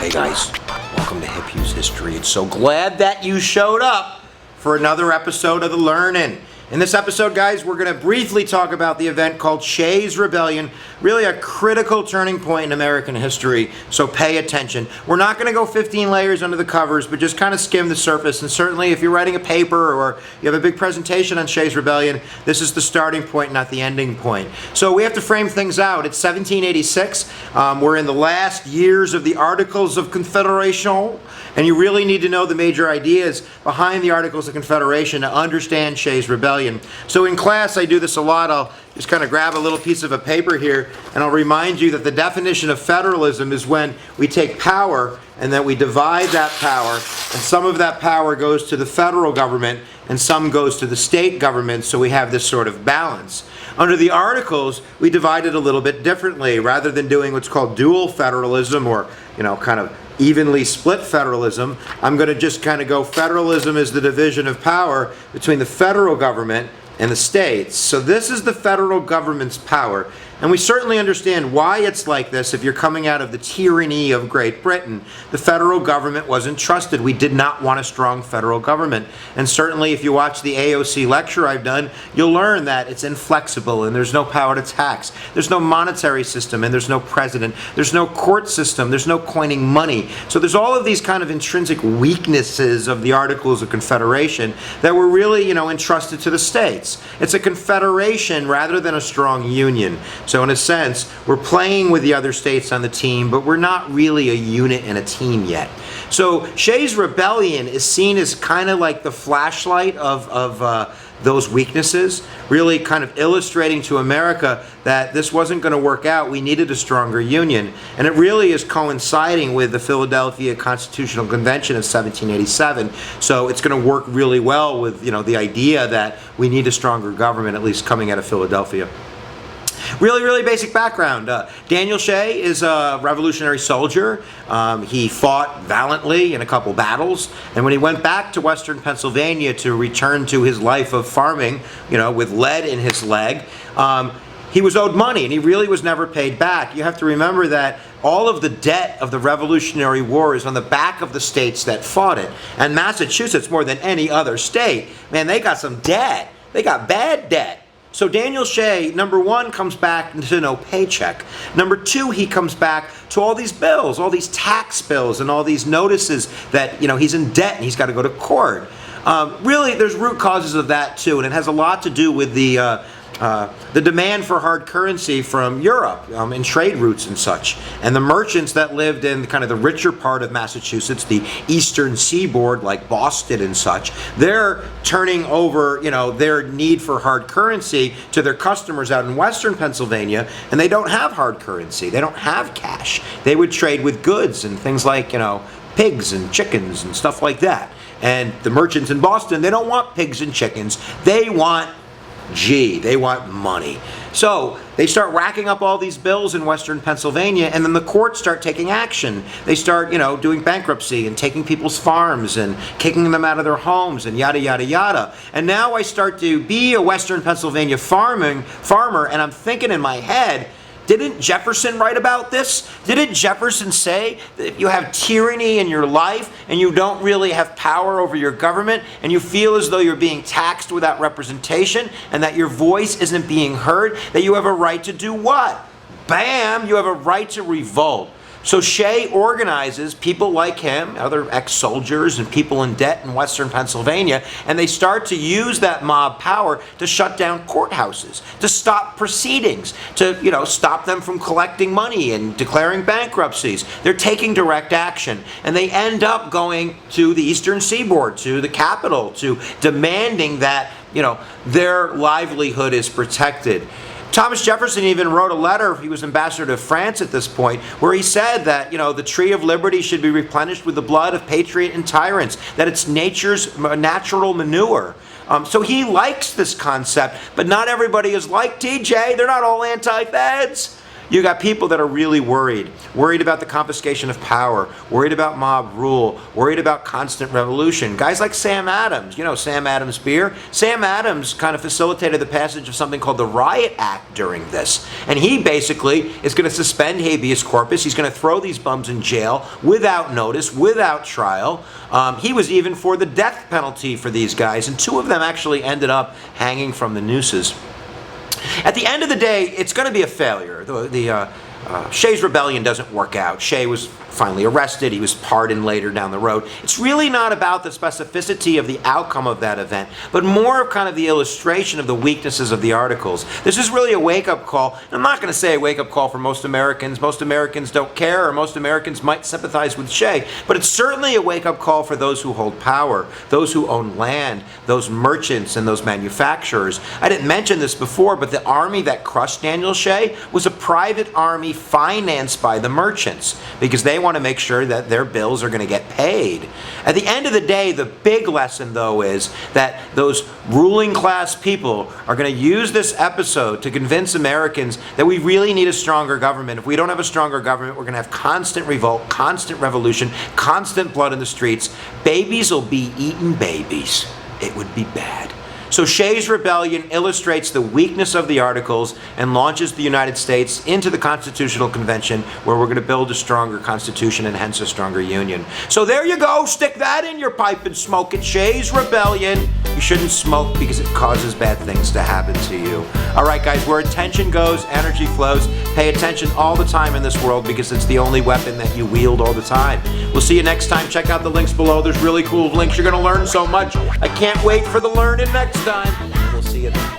Hey guys, welcome to Hughes History. It's so glad that you showed up for another episode of The Learnin'. In this episode, guys, we're going to briefly talk about the event called Shays Rebellion, really a critical turning point in American history, so pay attention. We're not going to go 15 layers under the covers, but just kind of skim the surface, and certainly if you're writing a paper or you have a big presentation on Shays Rebellion, this is the starting point, not the ending point. So we have to frame things out. It's 1786. We're in the last years of the Articles of Confederation, and you really need to know the major ideas behind the Articles of Confederation to understand Shays Rebellion. So in class, I do this a lot. I'll just kind of grab a little piece of a paper here, and I'll remind you that the definition of federalism is when we take power and then we divide that power, and some of that power goes to the federal government and some goes to the state government, so we have this sort of balance. Under the Articles, we divide it a little bit differently. Rather than doing what's called dual federalism, or kind of evenly split federalism, I'm going to just kind of go federalism is the division of power between the federal government and the states. So this is the federal government's power. And we certainly understand why it's like this if you're coming out of the tyranny of Great Britain. The federal government wasn't trusted. We did not want a strong federal government. And certainly if you watch the AOC lecture I've done, you'll learn that it's inflexible and there's no power to tax. There's no monetary system and there's no president. There's no court system. There's no coining money. So there's all of these kind of intrinsic weaknesses of the Articles of Confederation that were really, entrusted to the states. It's a confederation rather than a strong union. So in a sense, we're playing with the other states on the team, but we're not really a unit and a team yet. So Shays Rebellion is seen as kind of like the flashlight of those weaknesses, really kind of illustrating to America that this wasn't going to work out. We needed a stronger union. And it really is coinciding with the Philadelphia Constitutional Convention of 1787. So it's going to work really well with the idea that we need a stronger government, at least coming out of Philadelphia. Really basic background. Daniel Shay is a revolutionary soldier. He fought valiantly in a couple battles, and when he went back to western Pennsylvania to return to his life of farming, with lead in his leg, he was owed money, and he really was never paid back. You have to remember that all of the debt of the Revolutionary War is on the back of the states that fought it. And Massachusetts, more than any other state, man, they got some debt. They got bad debt. So Daniel Shay, number one, comes back to no paycheck. Number two, he comes back to all these bills, all these tax bills, and all these notices that he's in debt and he's got to go to court. Really, there's root causes of that too, and it has a lot to do with the demand for hard currency from Europe and trade routes and such. And the merchants that lived in kind of the richer part of Massachusetts, the eastern seaboard like Boston and such, they're turning over their need for hard currency to their customers out in western Pennsylvania, and they don't have hard currency. They don't have cash. They would trade with goods and things like pigs and chickens and stuff like that. And the merchants in Boston, they don't want pigs and chickens. They want they want money. So they start racking up all these bills in western Pennsylvania, and then the courts start taking action. They start, doing bankruptcy and taking people's farms and kicking them out of their homes and yada, yada, yada. And now I start to be a western Pennsylvania farmer, and I'm thinking in my head, didn't Jefferson write about this? Didn't Jefferson say that if you have tyranny in your life and you don't really have power over your government and you feel as though you're being taxed without representation and that your voice isn't being heard, that you have a right to do what? Bam! You have a right to revolt. So Shay organizes people like him, other ex-soldiers and people in debt in western Pennsylvania, and they start to use that mob power to shut down courthouses, to stop proceedings, to stop them from collecting money and declaring bankruptcies. They're taking direct action, and they end up going to the eastern seaboard, to the capital, to demanding that their livelihood is protected. Thomas Jefferson even wrote a letter, he was ambassador to France at this point, where he said that, the tree of liberty should be replenished with the blood of patriot and tyrants, that it's nature's natural manure. So he likes this concept, but not everybody is like TJ. They're not all anti-feds. You got people that are really worried about the confiscation of power, worried about mob rule, worried about constant revolution. Guys like Sam Adams, you know Sam Adams beer? Sam Adams kind of facilitated the passage of something called the Riot Act during this. And he basically is going to suspend habeas corpus. He's going to throw these bums in jail without notice, without trial. He was even for the death penalty for these guys, and 2 of them actually ended up hanging from the nooses. At the end of the day, it's going to be a failure. The Shays Rebellion doesn't work out. Shay was finally arrested. He was pardoned later down the road. It's really not about the specificity of the outcome of that event, but more of kind of the illustration of the weaknesses of the articles. This is really a wake-up call. I'm not going to say a wake-up call for most Americans. Most Americans don't care, or most Americans might sympathize with Shay, but it's certainly a wake-up call for those who hold power, those who own land, those merchants and those manufacturers. I didn't mention this before, but the army that crushed Daniel Shay was a private army financed by the merchants, because they want to make sure that their bills are going to get paid. At the end of the day, the big lesson, though, is that those ruling class people are going to use this episode to convince Americans that we really need a stronger government. If we don't have a stronger government, we're going to have constant revolt, constant revolution, constant blood in the streets. Babies will be eating babies. It would be bad. So Shays Rebellion illustrates the weakness of the Articles and launches the United States into the Constitutional Convention, where we're going to build a stronger Constitution and hence a stronger Union. So there you go. Stick that in your pipe and smoke it. Shays Rebellion. You shouldn't smoke because it causes bad things to happen to you. All right, guys, where attention goes, energy flows. Pay attention all the time in this world, because it's the only weapon that you wield all the time. We'll see you next time. Check out the links below. There's really cool links. You're going to learn so much. I can't wait for the learning next time. We'll see you then.